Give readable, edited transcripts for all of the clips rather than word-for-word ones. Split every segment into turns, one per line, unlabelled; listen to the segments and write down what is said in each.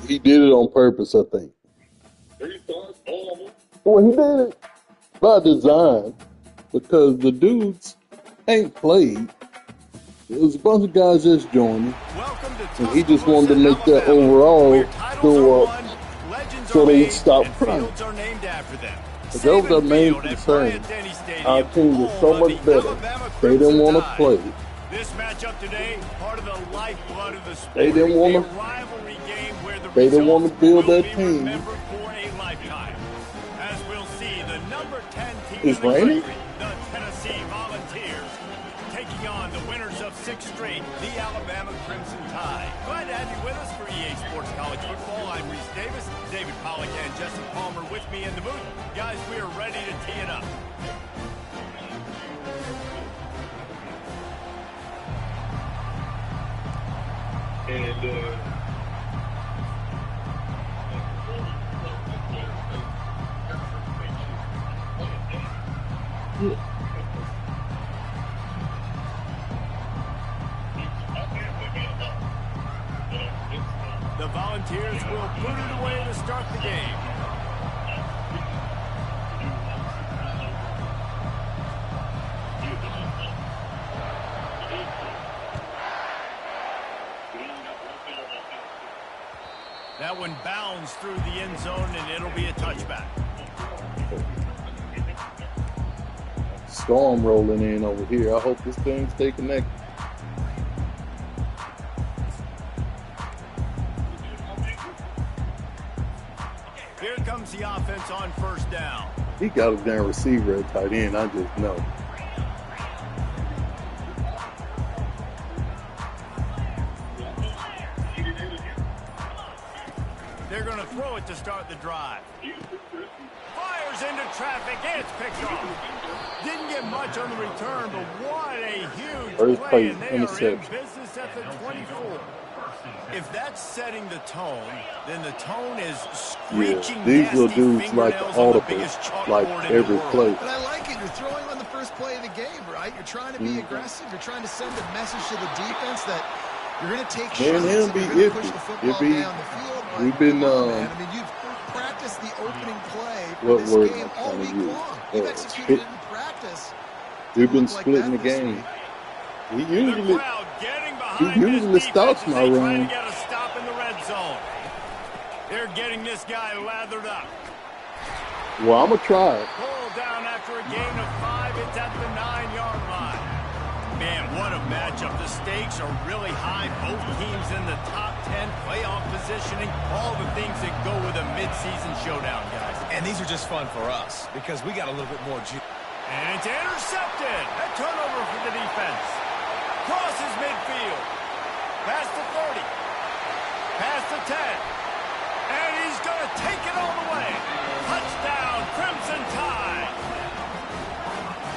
He did it on purpose, I think. Well, he did it by design because the dudes ain't played. It was a bunch of guys just joining, and he just wanted to make that overall go up so they stop crying. But that was our main concern. Our team was so much better. They didn't want to play.
This matchup today, part of the lifeblood of the sport.
They didn't want to.
Rivalry game where the
They didn't want to build that
team.
team.
For a lifetime. As we'll see, the number 10 team
It's raining?
the Tennessee Volunteers, taking on the winners of 6 straight, the Alabama Crimson Tide. Glad to have you with us for EA Sports College Football. I'm Reese Davis, David Pollack and Jesse Palmer with me in the booth. Guys, we are ready to tee it up.
And
the Volunteers will put it away to start the game. That one bounds through the end zone, and it'll be a touchback.
Storm rolling in over here. I hope this thing stay connected.
Here comes the offense on first down.
He got a damn receiver at tight end. I just know.
They're going to throw it to start the drive. Fires into traffic, and it's picked off. Didn't get much on the return, but what a huge play, and they are in business at the 24. If that's setting the tone, then the tone is screeching.
Yeah, these little dudes like the audible, like every play.
But I like it. You're throwing on the first play of the game, right? You're trying to be aggressive. You're trying to send a message to the defense that you're going to take shots.
Him be
you're going to push
iffy.
the football down the field.
We've been.
I mean, you've practiced the opening play for this game all week long. You've executed it in practice.
We've been splitting the game. He usually stops my run.
Get a stop in the red zone. They're getting this guy lathered up.
Well, I'm gonna try it.
Pull down after a gain of 5. It's at the 9-yard line. Man, what a matchup. The stakes are really high. Both teams in the top 10, playoff positioning, all the things that go with a midseason showdown, guys.
And these are just fun for us because we got a little bit more juice.
And it's intercepted. A turnover for the defense. Crosses midfield. Past the 30. Past the 10. And he's going to take it all the way. Touchdown, Crimson Tide.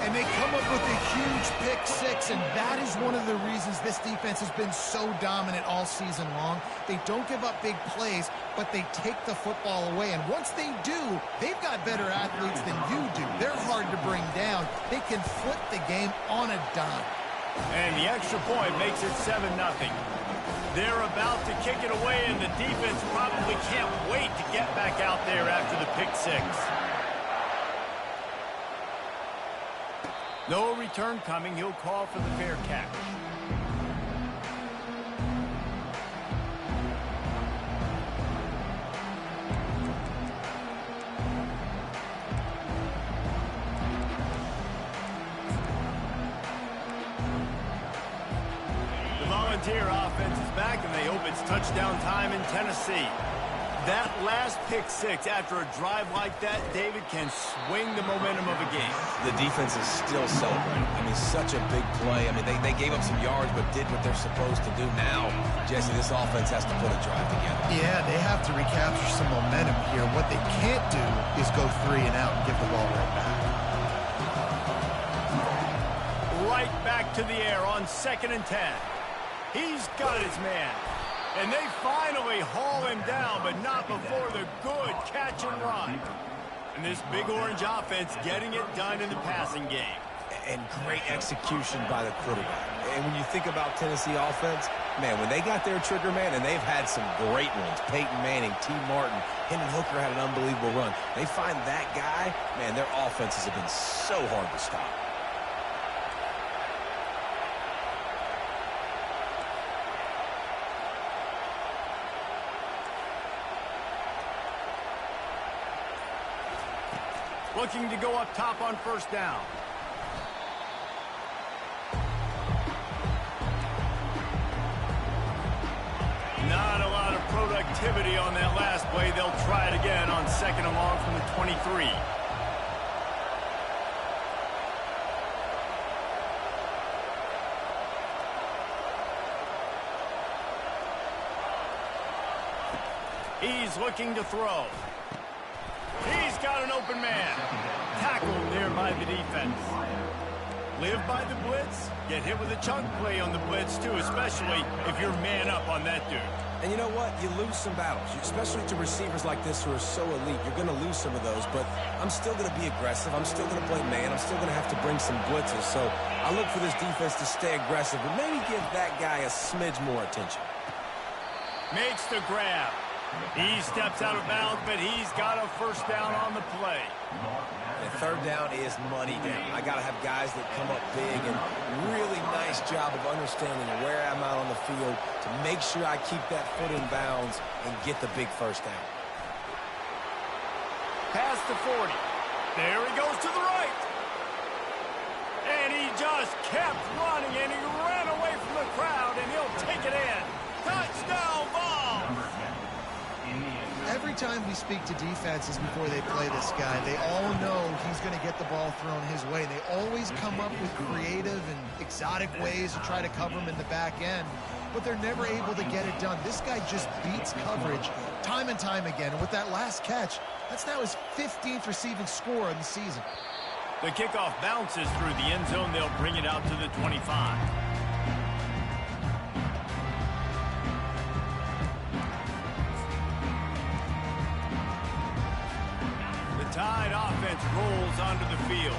And they come up with a huge pick six, and that is one of the reasons this defense has been so dominant all season long. They don't give up big plays, but they take the football away. And once they do, they've got better athletes than you do. They're hard to bring down. They can flip the game on a dime.
And the extra point makes it 7-0. They're about to kick it away, and the defense probably can't wait to get back out there after the pick six. No return coming. He'll call for the fair catch. The Volunteer offense is back, and they hope it's touchdown time in Tennessee. That last pick six after a drive like that, David, can swing the momentum of a game.
The defense is still celebrating. I mean, such a big play. I mean, they gave up some yards but did what they're supposed to do. Now, Jesse, this offense has to put a drive together.
Yeah, they have to recapture some momentum here. What they can't do is go 3 and out and give the ball right back.
Right back to the air on 2nd and 10. He's got his man. And they finally haul him down, but not before the good catch and run. And this big orange offense getting it done in the passing game.
And great execution by the quarterback. And when you think about Tennessee offense, man, when they got their trigger man, and they've had some great ones, Peyton Manning, T. Martin, Hendon Hooker had an unbelievable run. They find that guy, man, their offenses have been so hard to stop.
Looking to go up top on first down. Not a lot of productivity on that last play. They'll try it again on second and long from the 23. He's looking to throw. He's got an open man. Tackled there by the defense. Live by the blitz. Get hit with a chunk play on the blitz, too, especially if you're man up on that dude.
And you know what? You lose some battles, especially to receivers like this who are so elite. You're going to lose some of those, but I'm still going to be aggressive. I'm still going to play man. I'm still going to have to bring some blitzes. So I look for this defense to stay aggressive, but maybe give that guy a smidge more attention.
Makes the grab. He steps out of bounds, but he's got a first down on the play.
And third down is money down. I got to have guys that come up big, and really nice job of understanding where I'm out on the field to make sure I keep that foot in bounds and get the big first down.
Past the 40. There he goes to the right. And he just kept running, and he ran away from the crowd, and he'll take it in. Touchdown ball!
Every time we speak to defenses before they play this guy, they all know he's going to get the ball thrown his way. They always come up with creative and exotic ways to try to cover him in the back end, but they're never able to get it done. This guy just beats coverage time and time again, and with that last catch, that's now his 15th receiving score in the season.
The kickoff bounces through the end zone. They'll bring it out to the 25. Tide offense rolls onto the field.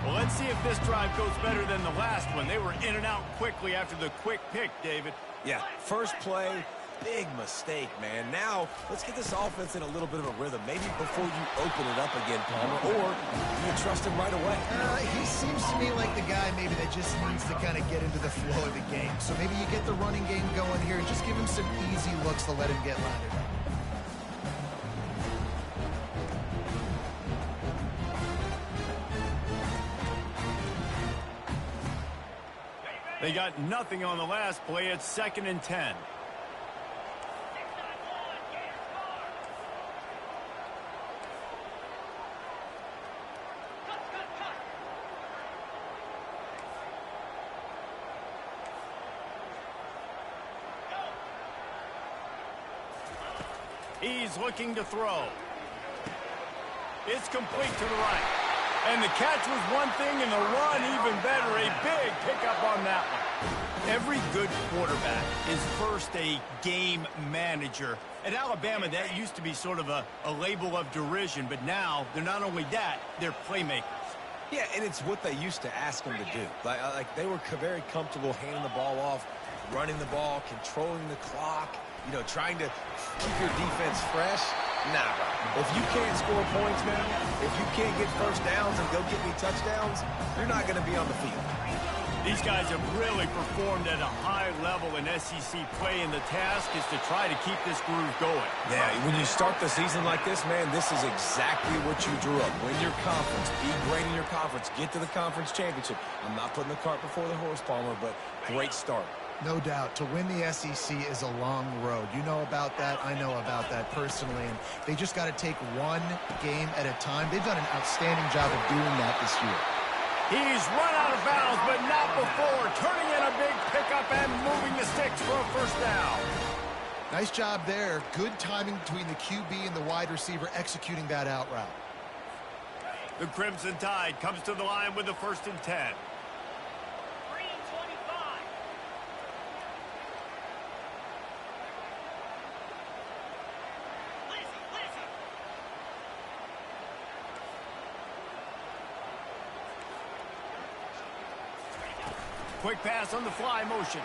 Well, let's see if this drive goes better than the last one. They were in and out quickly after the quick pick, David.
Yeah, first play, big mistake, man. Now, let's get this offense in a little bit of a rhythm. Maybe before you open it up again, Palmer, or you trust him right away.
He seems to me like the guy maybe that just needs to kind of get into the flow of the game. So maybe you get the running game going here and just give him some easy looks to let him get landed up.
They got nothing on the last play. It's 2nd and 10. He's looking to throw. It's complete to the right. And the catch was one thing, and the run even better. A big pickup on that one. Every good quarterback is first a game manager. At Alabama, that used to be sort of a label of derision, but now they're not only that, they're playmakers.
Yeah, and it's what they used to ask them to do. Like they were very comfortable handing the ball off, running the ball, controlling the clock, trying to keep your defense fresh. Nah, bro. If you can't score points now, if you can't get first downs and go get me touchdowns, you're not going to be on the field.
These guys have really performed at a high level in SEC play, and the task is to try to keep this groove going.
Yeah, when you start the season like this, man, this is exactly what you drew up. Win your conference, be great in your conference, get to the conference championship. I'm not putting the cart before the horse, Palmer, but great start.
No doubt. To win the SEC is a long road. You know about that. I know about that personally. And they just got to take one game at a time. They've done an outstanding job of doing that this year.
He's run out of bounds, but not before. Turning in a big pickup and moving the sticks for a first down.
Nice job there. Good timing between the QB and the wide receiver executing that out route.
The Crimson Tide comes to the line with the 1st and 10. quick pass on the fly motion.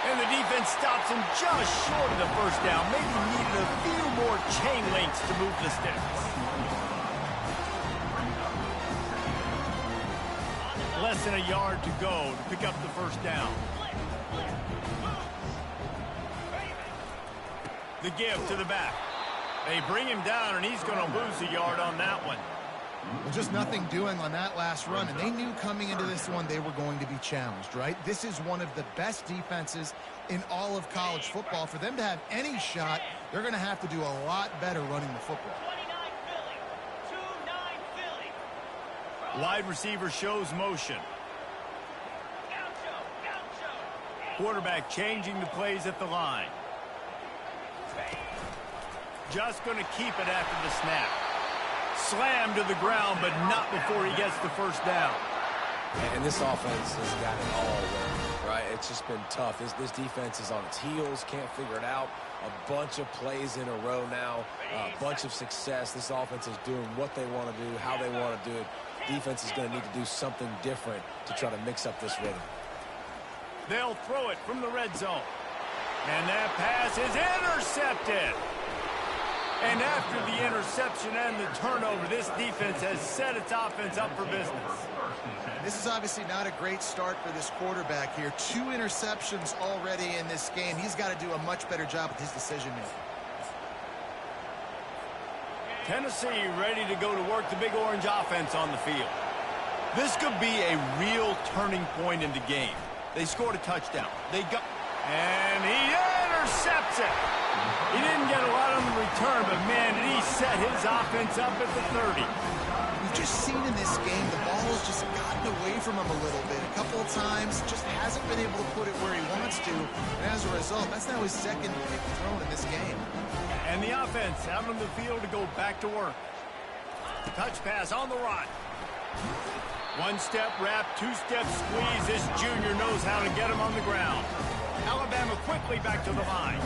And the defense stops him just short of the first down. Maybe needed a few more chain links to move the sticks. Less than a yard to go to pick up the first down. The give to the back. They bring him down, and he's going to lose a yard on that one.
Well, just nothing doing on that last run, and they knew coming into this one they were going to be challenged, right? This is one of the best defenses in all of college football. For them to have any shot, they're going to have to do a lot better running the football.
Wide receiver shows motion. Quarterback changing the plays at the line. Just going to keep it after the snap. Slammed to the ground, but not before he gets the first down.
And this offense has got it all wrong, right? It's just been tough. This defense is on its heels, can't figure it out. A bunch of plays in a row now, a bunch of success. This offense is doing what they want to do, how they want to do it. Defense is going to need to do something different to try to mix up this rhythm.
They'll throw it from the red zone. And that pass is intercepted. And after the interception and the turnover, this defense has set its offense up for business.
This is obviously not a great start for this quarterback here. 2 interceptions already in this game. He's got to do a much better job with his decision-making.
Tennessee ready to go to work the Big Orange offense on the field. This could be a real turning point in the game. They scored a touchdown. And he intercepts it. He didn't get a lot on the return, but man, did he set his offense up at the 30.
We've just seen in this game the ball's just gotten away from him a little bit. A couple of times, just hasn't been able to put it where he wants to. And as a result, that's now his second pick thrown in this game.
And the offense out on the field to go back to work. Touch pass on the run. 1-step wrap, 2-step squeeze. This junior knows how to get him on the ground. Alabama quickly back to the line.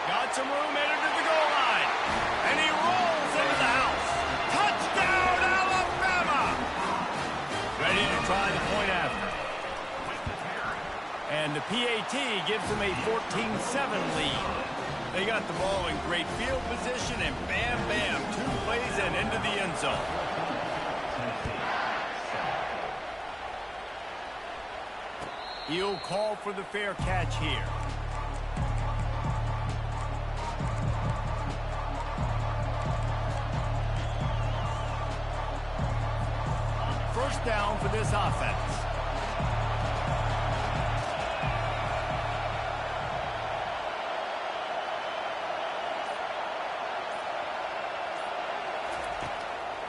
Got some room, headed to the goal line. And he rolls into the house. Touchdown, Alabama! Ready to try the point after. And the PAT gives them a 14-7 lead. They got the ball in great field position, and bam, bam, 2 plays and into the end zone. He'll call for the fair catch here. First down for this offense.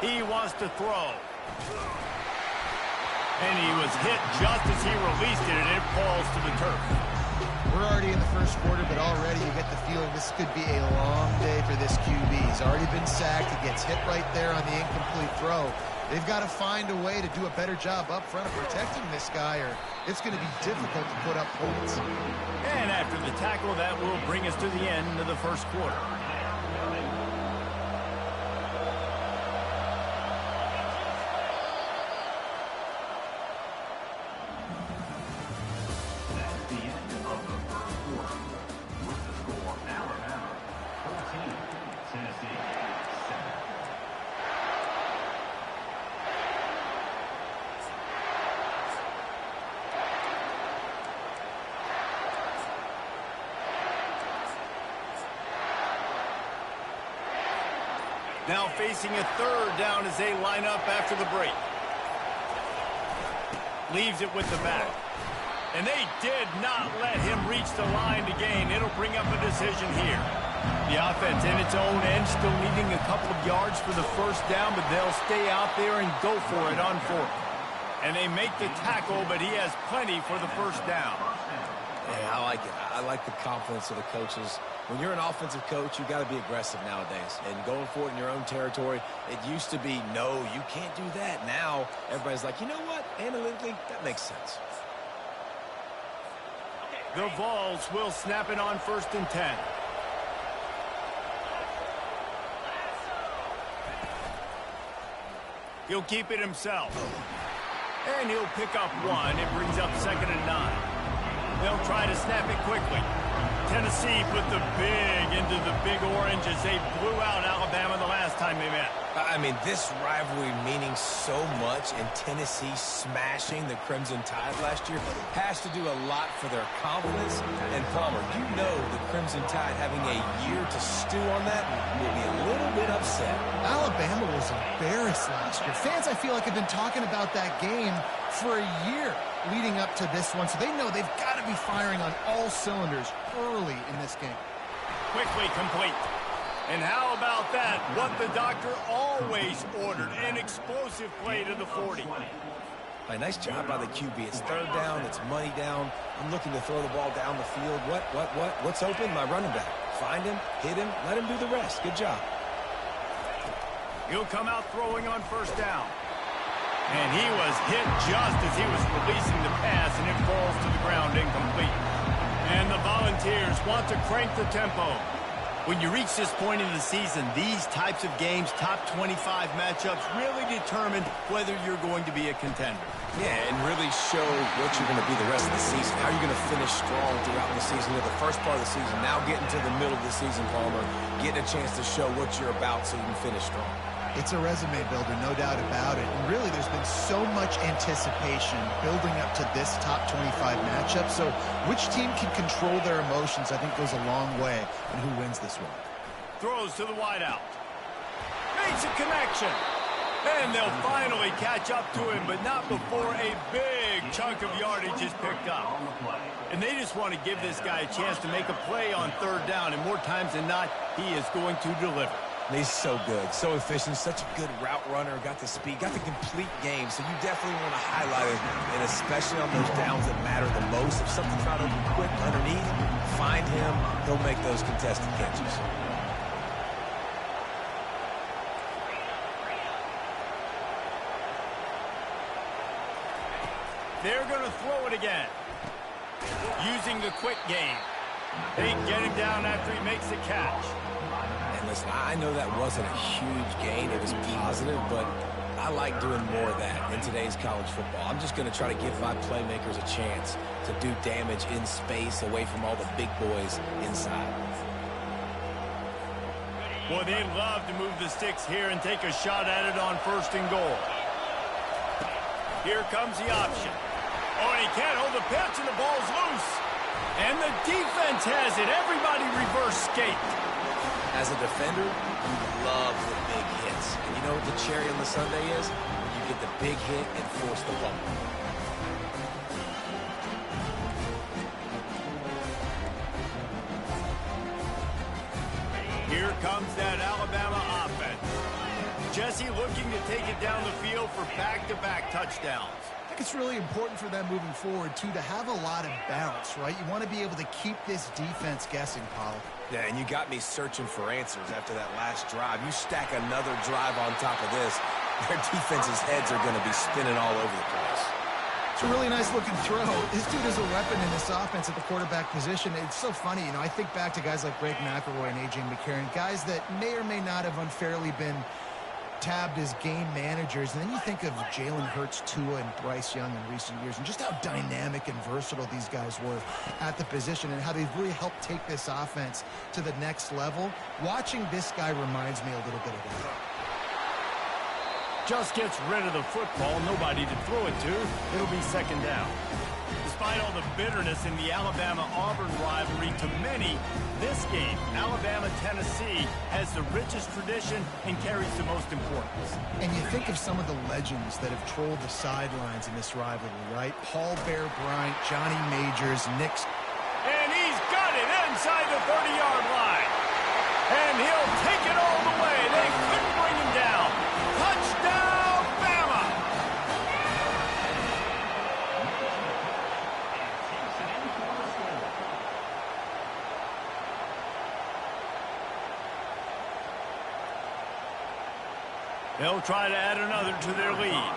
He wants to throw. And he was hit just as he released it, and it falls to the turf.
We're already in the first quarter, but already you get the feeling this could be a long day for this QB. He's already been sacked. He gets hit right there on the incomplete throw. They've got to find a way to do a better job up front of protecting this guy, or it's going to be difficult to put up points.
And after the tackle, that will bring us to the end of the first quarter. Now facing a third down as they line up after the break. Leaves it with the back. And they did not let him reach the line to gain. It'll bring up a decision here. The offense in its own end, still needing a couple of yards for the first down, but they'll stay out there and go for it on 4th. And they make the tackle, but he has plenty for the first down.
Yeah, I like it. I like the confidence of the coaches. When you're an offensive coach, you got to be aggressive nowadays. And going for it in your own territory, it used to be, no, you can't do that. Now, everybody's like, you know what? Analytically, that makes sense.
The Vols will snap it on 1st and 10. He'll keep it himself. And he'll pick up 1. It brings up 2nd and 9. They'll try to snap it quickly. Tennessee put the big into the Big Orange as they blew out Alabama the last time they met.
I mean, this rivalry meaning so much, and Tennessee smashing the Crimson Tide last year has to do a lot for their confidence. And Palmer, you know the Crimson Tide having a year to stew on that will be a little bit upset.
Alabama was embarrassed last year. Fans, I feel like, have been talking about that game for a year leading up to this one, so they know they've got to be firing on all cylinders early in this game.
Quickly complete. And how about that? What the doctor always ordered, an explosive play to the 40.
A nice job by the QB. It's 3rd down. It's money down. I'm looking to throw the ball down the field. What's open? My running back. Find him, hit him, let him do the rest. Good job.
He'll come out throwing on 1st down. And he was hit just as he was releasing the pass, and it falls to the ground incomplete. And the Volunteers want to crank the tempo. When you reach this point in the season, these types of games, top 25 matchups, really determine whether you're going to be a contender.
Yeah, and really show what you're going to be the rest of the season. How you're going to finish strong throughout the season. You know, the first part of the season, now getting to the middle of the season, Palmer, getting a chance to show what you're about so you can finish strong.
It's a resume builder, no doubt about it. And really, there's been so much anticipation building up to this top 25 matchup. So which team can control their emotions, I think, goes a long way in who wins this one.
Throws to the wideout. Makes a connection. And they'll finally catch up to him, but not before a big chunk of yardage is picked up. And they just want to give this guy a chance to make a play on 3rd down. And more times than not, he is going to deliver.
He's so good, so efficient, such a good route runner, got the speed, got the complete game, so you definitely want to highlight it, and especially on those downs that matter the most. If something's not open quick underneath, find him, he'll make those contested catches.
They're going to throw it again, using the quick game. They get him down after he makes the catch.
Listen, I know that wasn't a huge gain. It was positive, but I like doing more of that in today's college football. I'm just going to try to give my playmakers a chance to do damage in space away from all the big boys inside.
Boy, they love to move the sticks here and take a shot at it on 1st and goal. Here comes the option. Oh, and he can't hold the pitch, and the ball's loose. And the defense has it. Everybody reverse skate.
As a defender, you love the big hits. And you know what the cherry on the sundae is? When you get the big hit and force the fumble.
Here comes that Alabama offense. Jesse looking to take it down the field for back-to-back touchdowns.
I think it's really important for them moving forward, too, to have a lot of bounce, right? You want to be able to keep this defense guessing, Paul.
Yeah, and you got me searching for answers after that last drive. You stack another drive on top of this, their defense's heads are going to be spinning all over the place.
It's a really nice-looking throw. This dude is a weapon in this offense at the quarterback position. It's so funny, you know, I think back to guys like Greg McElroy and A.J. McCarron, guys that may or may not have unfairly been tabbed as game managers, and then you think of Jalen Hurts, Tua, and Bryce Young in recent years, and just how dynamic and versatile these guys were at the position, and how they've really helped take this offense to the next level. Watching this guy reminds me a little bit of that.
Just gets rid of the football, nobody to throw it to. It'll be 2nd down. Despite all the bitterness in the Alabama-Auburn rivalry, to many, this game, Alabama-Tennessee, has the richest tradition and carries the most importance.
And you think of some of the legends that have trolled the sidelines in this rivalry, right? Paul Bear Bryant, Johnny Majors, Nick.
And he's got it inside the 30-yard line. And he'll take it all the way. They couldn't bring him down. Touchdown, Bama! They'll try to add another to their lead.